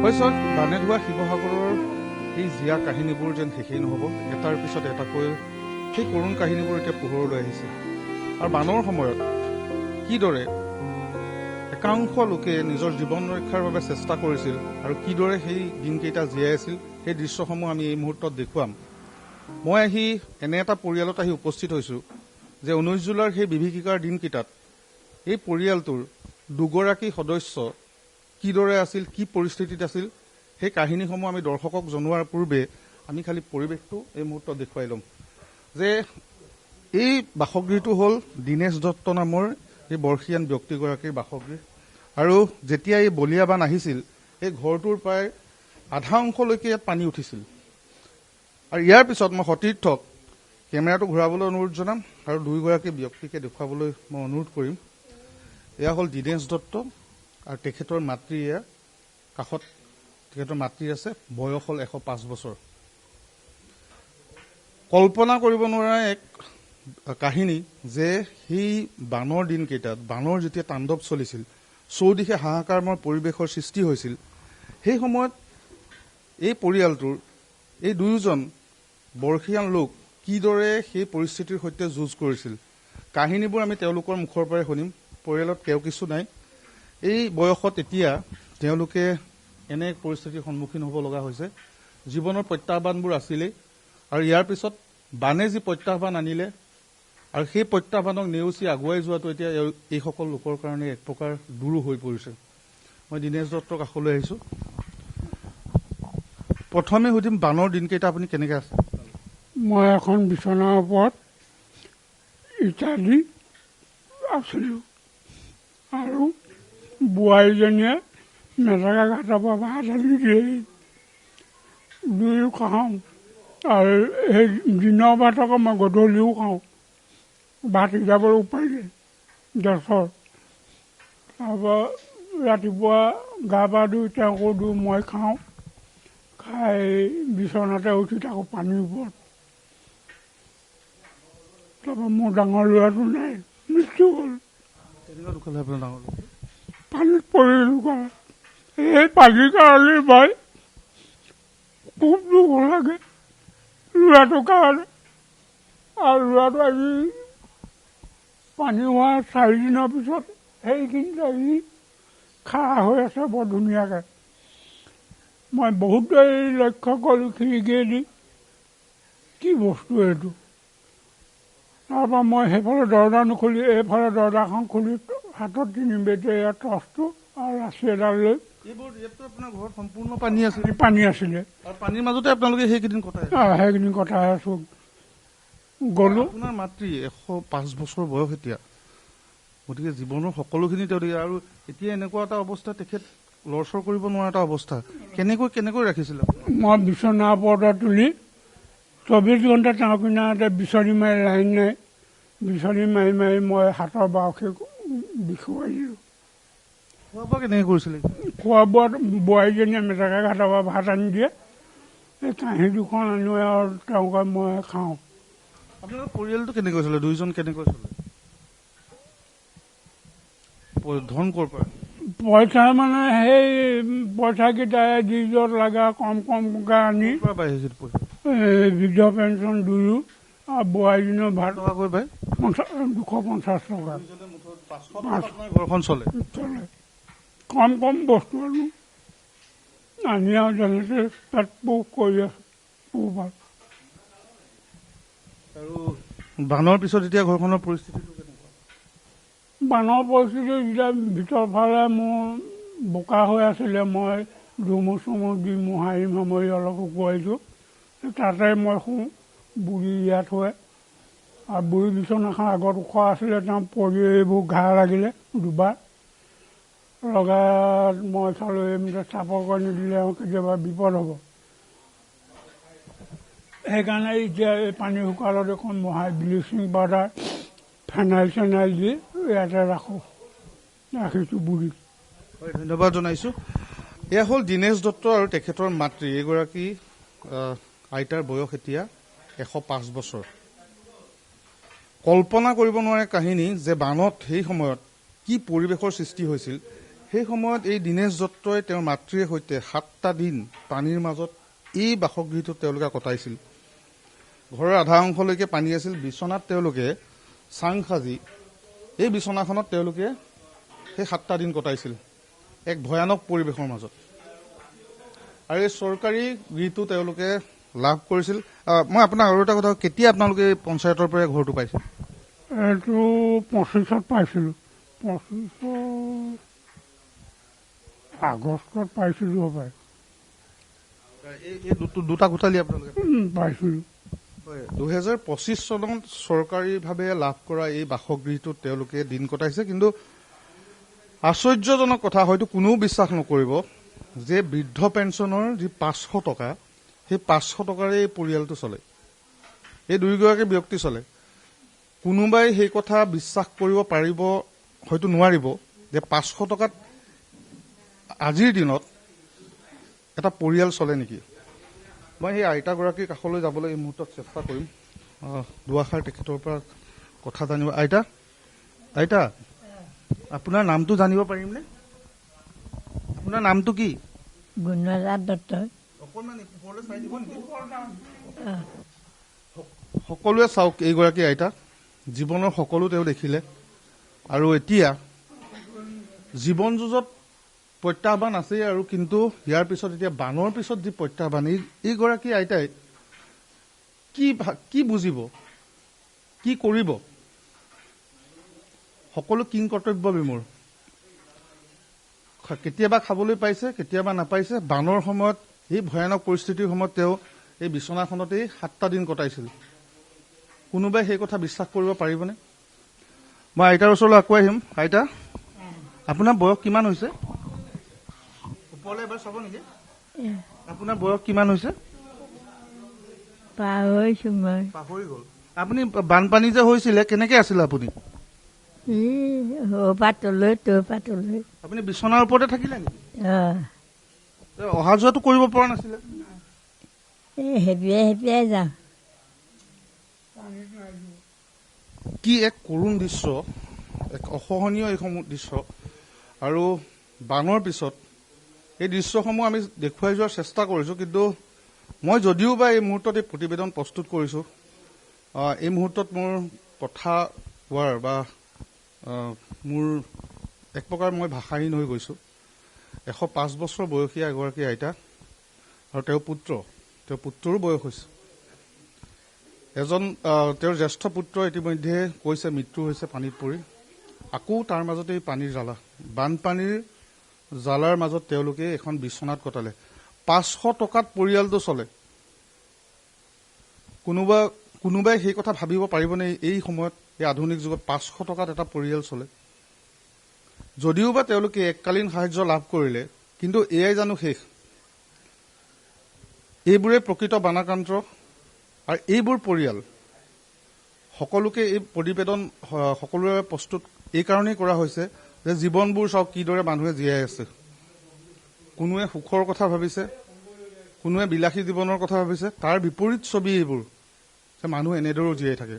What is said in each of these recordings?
শৈশৱ বানে ধোৱা শিৱসাগৰৰ এই জীয়া কাহিনীবোৰ যেন শেষেই নহ'ব, এটাৰ পিছত এটাকৈ সেই কৰুণ কাহিনীবোৰ এতিয়া পোহৰলৈ আহিছে। আৰু বানৰ সময়ত কিদৰে একাংশ লোকে নিজৰ জীৱন ৰক্ষাৰ বাবে চেষ্টা কৰিছিল আৰু কিদৰে সেই দিনকেইটা জীয়াই আছিল, সেই দৃশ্যসমূহ আমি এই মুহূৰ্তত দেখুৱাম। মই আহি এনে এটা পৰিয়ালত আহি উপস্থিত হৈছোঁ যে 19 জুলাইৰ সেই বিভীষিকাৰ দিনকেইটাত এই পৰিয়ালটোৰ দুগৰাকী সদস্য কিদৰে আছিল, কি পৰিস্থিতিত আছিল, সেই কাহিনীসমূহ আমি দৰ্শকক জনোৱাৰ পূৰ্বে আমি খালি পৰিৱেশটো এই মুহূৰ্তত দেখুৱাই ল'ম যে এই বাসগৃহটো হ'ল দীনেশ দত্ত নামৰ এই বৰ্ষীয়ান ব্যক্তিগৰাকীৰ বাসগৃহ। আৰু যেতিয়া এই বলিয়া বান আহিছিল, এই ঘৰটোৰ প্ৰায় আধা অংশলৈকে ইয়াত পানী উঠিছিল। আৰু ইয়াৰ পিছত মই সতীৰ্থক কেমেৰাটো ঘূৰাবলৈ অনুৰোধ জনাম আৰু দুয়োগৰাকী ব্যক্তিকে দেখুৱাবলৈ মই অনুৰোধ কৰিম। এয়া হ'ল দীনেশ দত্ত আৰু তেখেতৰ মাতৃ, এয়া কাষত তেখেতৰ মাতৃ আছে, বয়স হ'ল 105 বছৰ। কল্পনা কৰিব নোৱাৰা এক কাহিনী যে সেই বানৰ দিনকেইটাত, বানৰ যেতিয়া তাণ্ডৱ চলিছিল, চৌদিশে হাহাকাৰময় পৰিৱেশৰ সৃষ্টি হৈছিল, সেই সময়ত এই পৰিয়ালটোৰ এই দুয়োজন বৰ্ষীয়ান লোক কিদৰে সেই পৰিস্থিতিৰ সৈতে যুঁজ কৰিছিল, কাহিনীবোৰ আমি তেওঁলোকৰ মুখৰ পৰাই শুনিম। পৰিয়ালত কেও কিছু নাই। এই বয়সত এতিয়া তেওঁলোকে এনে এক পৰিস্থিতিৰ সন্মুখীন হ'ব লগা হৈছে। জীৱনৰ প্ৰত্যাহ্বানবোৰ আছিলেই, আৰু ইয়াৰ পিছত বানে যি প্ৰত্যাহ্বান আনিলে আৰু সেই প্ৰত্যাহ্বানক নেওচি আগুৱাই যোৱাটো এতিয়া এইসকল লোকৰ কাৰণে এক প্ৰকাৰ দূৰো হৈ পৰিছে। মই দীনেশ দত্তৰ কাষলৈ আহিছোঁ। প্ৰথমে সুধিম, বানৰ দিনকেইটা আপুনি কেনেকৈ আছে? মই এখন বিচনাৰ ওপৰত ইটা দি আছিলোঁ আৰু বোৱাৰীজনীয়ে মেটেকা ঘাটৰ পৰা ভাত আনি দিয়েহি, দুয়ো খাওঁ। আৰু সেই দিনৰ ভাত আকৌ মই গধূলিও খাওঁ, ভাত সিজাবলৈ উপায় নাই গেছৰ। তাৰপৰা ৰাতিপুৱা গা পা ধুই তেওঁকো দিওঁ, মই খাওঁ। খাই বিচনাতে উঠি থাকোঁ পানীৰ ওপৰত। তাৰপৰা মোৰ ডাঙৰ ল'ৰাটো নাই, মৃত্যু হ'ল। পানীত পৰি ঢুকালে। এই পানীৰ কাৰণে মই খুব দুখ লাগে ল'ৰাটোৰ কাৰণে। আৰু ল'ৰাটো আজি পানী হোৱাৰ 4 দিনৰ পিছত সেইখিনিতে সি খাৰা হৈ আছে বৰ ধুনীয়াকৈ। মই বহুত দেৰি লক্ষ্য কৰিলোঁ খিৰিকীয়েদি, কি বস্তু এইটো। তাৰপৰা মই সেইফালে দৰজা নুখুলি এইফালে দৰজাখন খুলি হাতত 3 বেটেৰীয়া টৰ্চটো আৰু ৰাছী এডাল লৈ। আপোনাৰ ঘৰত সম্পূৰ্ণ পানী আছিলে? পানী আছিলে। আৰু পানীৰ মাজতে আপোনালোকে সেইকেইদিন কটাই? সেইকেইদিন কটাই আছোঁ। গ'লোঁ। আপোনাৰ মাতৃ 105 বছৰ বয়স এতিয়া, গতিকে জীৱনৰ সকলোখিনি তেওঁ দিয়ে। আৰু এতিয়া এনেকুৱা এটা অৱস্থা, তেখেত লৰচৰ কৰিব নোৱাৰা এটা অৱস্থা। কেনেকৈ ৰাখিছিলে? মই বিচনাৰ ওপৰতে তুলি 24 ঘণ্টা তেওঁ কিনাৰতে বিচনী মাৰি, লাইন নাই, বিচনী মাৰি মাৰি মই হাতৰ বাউসী বিষুৱাই দিলোঁ। খোৱা বোৱা কেনেকৈ কৰিছিলে? খোৱা বোৱাত বোৱাৰীজনীয়ে মেটেকা ঘাটৰ পৰা ভাত আনি দিয়ে, এই কাঁহী দুখন আনো আৰু তেওঁকে মই খাওঁ। আপোনালোকৰ পৰিয়ালটো কেনেকৈ চলে? দুয়োজন কেনেকৈ চলে? ধন ক'ৰ পৰা? পইচা মানে সেই পইচাকেইটাই যি য'ত লাগে কম কমকৈ আনি বৃদ্ধ পেঞ্চন দুয়ো, আৰু বোৱাৰীজনীৰ ভাত 250 টকা। ঘৰখন চলে? চলে। কম কম বস্তু আনি আৰু যেনেকৈ পেট পোহ কৰি আছোঁ, পোহপাল। আৰু বানৰ পিছত এতিয়া ঘৰখনৰ পৰিস্থিতিটো কেনেকুৱা? বানৰ পৰিস্থিতি যেতিয়া ভিতৰ ফালে মোৰ বোকা হৈ আছিলে, মই ধুমুচ চুমুচ দি মোহাৰি মামৰি অলপ শুকুৱাইছোঁ। তাতে মই শুওঁ, বুঢ়ী ইয়াত শুৱে। আৰু বুঢ়ী বিচনাখন আগত ওখ আছিলে, তেওঁ পৰি এইবোৰ ঘাঁ লাগিলে দুবাৰ লগাত। মই চালোঁ এইমতে চাপৰ কৰি নিদিলে কেতিয়াবা বিপদ হ'ব। সেইকাৰণে এতিয়া এই পানী শুকালত এখন মোহাৰি ব্লিচিং পাউডাৰ, ফেনাইল চেনাইল দি ইয়াতে ৰাখিছোঁ বুঢ়ীক। হয়, ধন্যবাদ জনাইছোঁ। এয়া হ'ল দীনেশ দত্ত আৰু তেখেতৰ মাতৃ। এগৰাকী আইতাৰ বয়স এতিয়া 105 বছৰ। কল্পনা কৰিব নোৱাৰা কাহিনী যে বানত সেই সময়ত কি পৰিৱেশৰ সৃষ্টি হৈছিল, সেই সময়ত এই দীনেশ দত্তই তেওঁৰ মাতৃৰ সৈতে 7টা দিন পানীৰ মাজত এই বাসগৃহটোত তেওঁলোকে কটাইছিল। ঘৰৰ আধা অংশলৈকে পানী আছিল। বিচনাত তেওঁলোকে চাং সাজি এই বিচনাখনত তেওঁলোকে সেই 7টা দিন কটাইছিল এক ভয়ানক পৰিৱেশৰ মাজত। আৰু এই চৰকাৰী গৃহটো তেওঁলোকে লাভ কৰিছিল। মই আপোনাক আৰু এটা কথা, কেতিয়া আপোনালোকে পঞ্চায়তৰ পৰা ঘৰটো পাইছিল? এইটো 25ত পাইছিলোঁ। 25 আগষ্টত পাইছিলোঁ হপায়। এই দুটা কোঠালি আপোনালোকে পাইছিলোঁ। 2025 চনত চৰকাৰীভাৱে লাভ কৰা এই বাসগৃহটোত তেওঁলোকে দিন কটাইছে। কিন্তু আশ্চৰ্যজনক কথা, হয়তো কোনেও বিশ্বাস নকৰিব যে বৃদ্ধ পেঞ্চনৰ যি 500 টকা, সেই 500 টকাৰে এই পৰিয়ালটো চলে, এই দুয়োগৰাকী ব্যক্তি চলে। কোনোবাই সেই কথা বিশ্বাস কৰিব পাৰিব, হয়তো নোৱাৰিব, যে 500 টকাত আজিৰ দিনত এটা পৰিয়াল চলে নেকি। মই সেই আইতাগৰাকীৰ কাষলৈ যাবলৈ এই মুহূৰ্তত চেষ্টা কৰিম, দুআষাৰ তেখেতৰ পৰা কথা জানিব। আইতা, আপোনাৰ নামটো জানিব পাৰিমনে? আপোনাৰ নামটো কি? গুণৰাজ দত্ত। সকলোৱে চাওক, এইগৰাকী আইতা জীৱনৰ সকলো তেওঁ দেখিলে, আৰু এতিয়া জীৱন যুঁজত প্ৰত্যাহ্বান আছেই, আৰু কিন্তু ইয়াৰ পিছত এতিয়া বানৰ পিছত যি প্ৰত্যাহ্বান, এইগৰাকী আইতাই কি বুজিব, কি কৰিব, সকলো কিং কৰ্তব্য বিমূৰ। কেতিয়াবা খাবলৈ পাইছে, কেতিয়াবা নাপাইছে। বানৰ সময়ত, এই ভয়ানক পৰিস্থিতিৰ সময়ত তেওঁ এই বিচনাখনতেই 7টা দিন কটাইছিল। কোনোবাই সেই কথা বিশ্বাস কৰিব পাৰিবনে? মই আইতাৰ ওচৰলৈ আকৌ আহিম। আইতা, আপোনাৰ বয়স কিমান হৈছে? ওপৰলৈ এবাৰ চাব নেকি? আপোনাৰ বয়স কিমান হৈছে? পাহৰিছোঁ মই। পাহৰি গ'ল। আপুনি বানপানী যে হৈছিলে, কেনেকে আছিলে আপুনি? আপুনি বিচনাৰ ওপৰতে থাকিলে নেকি? অহা যোৱাটো কৰিব পৰা নাছিলে? হেপিয়াই যাওঁ। কি এক কৰুণ দৃশ্য, এক অসহনীয় এইসমূহ দৃশ্য। আৰু বানৰ পিছত এই দৃশ্যসমূহ আমি দেখুৱাই যোৱাৰ চেষ্টা কৰিছোঁ। কিন্তু মই যদিও বা এই মুহূৰ্তত এই প্ৰতিবেদন প্ৰস্তুত কৰিছোঁ, এই মুহূৰ্তত মোৰ কথা কোৱাৰ বা মোৰ এক প্ৰকাৰ মই ভাষাহীন হৈ গৈছোঁ। 105 বছৰ বয়সীয়া এগৰাকী আইতা, আৰু তেওঁৰ পুত্ৰৰো বয়স হৈছে। তেওঁৰ জ্যেষ্ঠ পুত্ৰ ইতিমধ্যে কৈছে মৃত্যু হৈছে পানীত পৰি। আকৌ তাৰ মাজতে এই পানীৰ জ্বালা, বানপানীৰ জ্বালাৰ মাজত তেওঁলোকে এখন বিচনাত কটালে। 500 টকাত পৰিয়ালটো চলে। কোনোবাই সেই কথা ভাবিব পাৰিবনে? এই সময়ত, এই আধুনিক যুগত 500 টকাত এটা পৰিয়াল চলে। যদিও বা তেওঁলোকে এককালীন সাহায্য লাভ কৰিলে, কিন্তু এয়াই জানো শেষ? এইবোৰে প্ৰকৃত বানাক্ৰান্ত। আৰু এইবোৰ পৰিয়াল, সকলোকে এই প্ৰতিবেদন সকলোৰে প্ৰস্তুত এই কাৰণেই কৰা হৈছে যে জীৱনবোৰ চাওক কিদৰে মানুহে জীয়াই আছে। কোনোৱে সুখৰ কথা ভাবিছে, কোনোৱে বিলাসী জীৱনৰ কথা ভাবিছে। তাৰ বিপৰীত ছবি এইবোৰ যে মানুহ এনেদৰেও জীয়াই থাকে।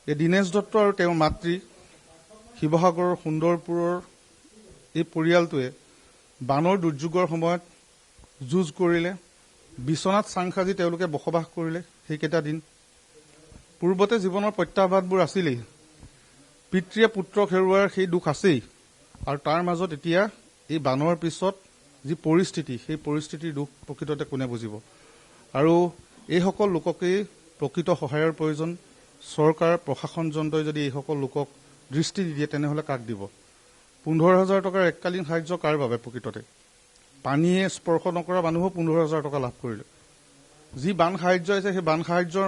এই দীনেশ দত্ত আৰু তেওঁৰ মাতৃ, শিৱসাগৰৰ সুন্দৰপুৰৰ এই পৰিয়ালটোৱে বানৰ দুৰ্যোগৰ সময়ত যুঁজ কৰিলে। বিচনাত চাং সাজি তেওঁলোকে বসবাস কৰিলে সেইকেইটা দিন। পূৰ্বতে জীৱনৰ প্ৰত্যাহ্বানবোৰ আছিলেই, পিতৃয়ে পুত্ৰক হেৰুৱাৰ সেই দুখ আছেই, আৰু তাৰ মাজত এতিয়া এই বানৰ পিছত যি পৰিস্থিতি, সেই পৰিস্থিতিৰ দুখ প্ৰকৃততে কোনে বুজিব? আৰু এইসকল লোককেই প্ৰকৃত সহায়ৰ প্ৰয়োজন। চৰকাৰ, প্ৰশাসনযন্ত্ৰই যদি এইসকল লোকক দৃষ্টি নিদিয়ে, তেনেহ'লে কাক দিব? 15,000 টকাৰ এককালীন সাহায্য কাৰ বাবে? প্ৰকৃততে পানীয়ে স্পৰ্শ নকৰা মানুহো 15,000 টকা লাভ কৰিলে। যি বান সাহায্য আহিছে, সেই বান সাহায্যৰ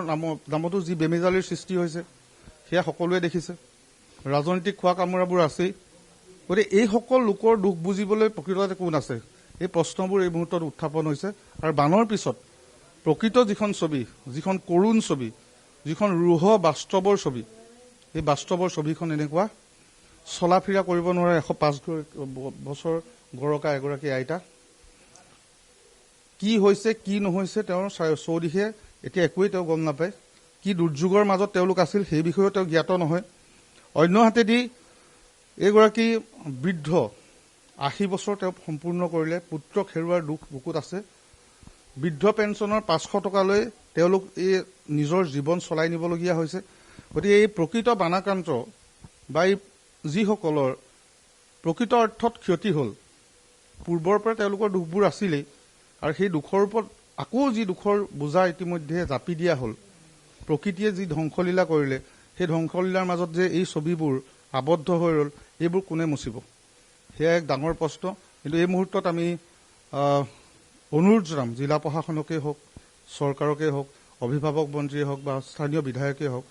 নামতো যি বেমেজালিৰ সৃষ্টি হৈছে, সেয়া সকলোৱে দেখিছে। ৰাজনৈতিক খোৱা কামোৰাবোৰ আছেই। গতিকে এইসকল লোকৰ দুখ বুজিবলৈ প্ৰকৃততে কোন আছে? এই প্ৰশ্নবোৰ এই মুহূৰ্তত উত্থাপন হৈছে। আৰু বানৰ পিছত প্ৰকৃত যিখন ছবি, যিখন কৰুণ ছবি, যিখন ৰুহ বাস্তৱৰ ছবি, এই বাস্তৱৰ ছবিখন এনেকুৱা। চলা ফিৰা কৰিব নোৱাৰা 105 বছৰ গৰকা এগৰাকী আইতা। কি হৈছে, কি নহৈছে, তেওঁৰ চৌদিশে এতিয়া একোৱেই তেওঁ গম নাপায়। কি দুৰ্যোগৰ মাজত তেওঁলোক আছিল, সেই বিষয়েও তেওঁ জ্ঞাত নহয়। অন্য হাতেদি এইগৰাকী বৃদ্ধ 80 বছৰ তেওঁ সম্পূৰ্ণ কৰিলে, পুত্ৰক হেৰুৱাৰ দুখ বুকুত আছে। বৃদ্ধ পেঞ্চনৰ 500 টকালৈ তেওঁলোক এই নিজৰ জীৱন চলাই নিবলগীয়া হৈছে। গতিকে এই প্ৰকৃত বানাক্ৰান্ত বা যিসকলৰ প্ৰকৃত অৰ্থত ক্ষতি হ'ল, পূৰ্বৰ পৰা তেওঁলোকৰ দুখবোৰ আছিলেই, আৰু সেই দুখৰ ওপৰত আকৌ যি দুখৰ বোজা ইতিমধ্যে জাপি দিয়া হ'ল, প্ৰকৃতিয়ে যি ধ্বংসলীলা কৰিলে, সেই ধ্বংসলীলাৰ মাজত যে এই ছবিবোৰ আবদ্ধ হৈ ৰ'ল, এইবোৰ কোনে মুচিব, সেয়া এক ডাঙৰ প্ৰশ্ন। কিন্তু এই মুহূৰ্তত আমি অনুৰোধ জনাম জিলা প্ৰশাসনকেই হওক, চৰকাৰকেই হওক, অভিভাৱক মন্ত্ৰীয়ে হওক বা স্থানীয় বিধায়কেই হওক,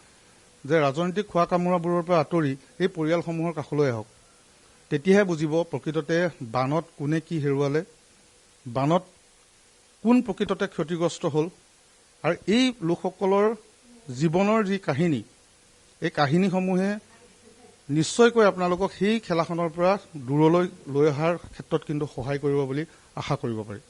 যে ৰাজনৈতিক খোৱা কামোৰাবোৰৰ পৰা আঁতৰি এই পৰিয়ালসমূহৰ কাষলৈ আহক। তেতিয়াহে বুজিব প্ৰকৃততে বানত কোনে কি হেৰুৱালে, বানত কোন প্ৰকৃততে ক্ষতিগ্ৰস্ত হ'ল, আৰু এই লোকসকলৰ জীৱনৰ যি কাহিনী, এই কাহিনীসমূহে নিশ্চয়কৈ আপোনালোকক সেই খেলাখনৰ পৰা দূৰলৈ লৈ অহাৰ ক্ষেত্ৰত কিন্তু সহায় কৰিব বুলি আশা কৰিব পাৰি।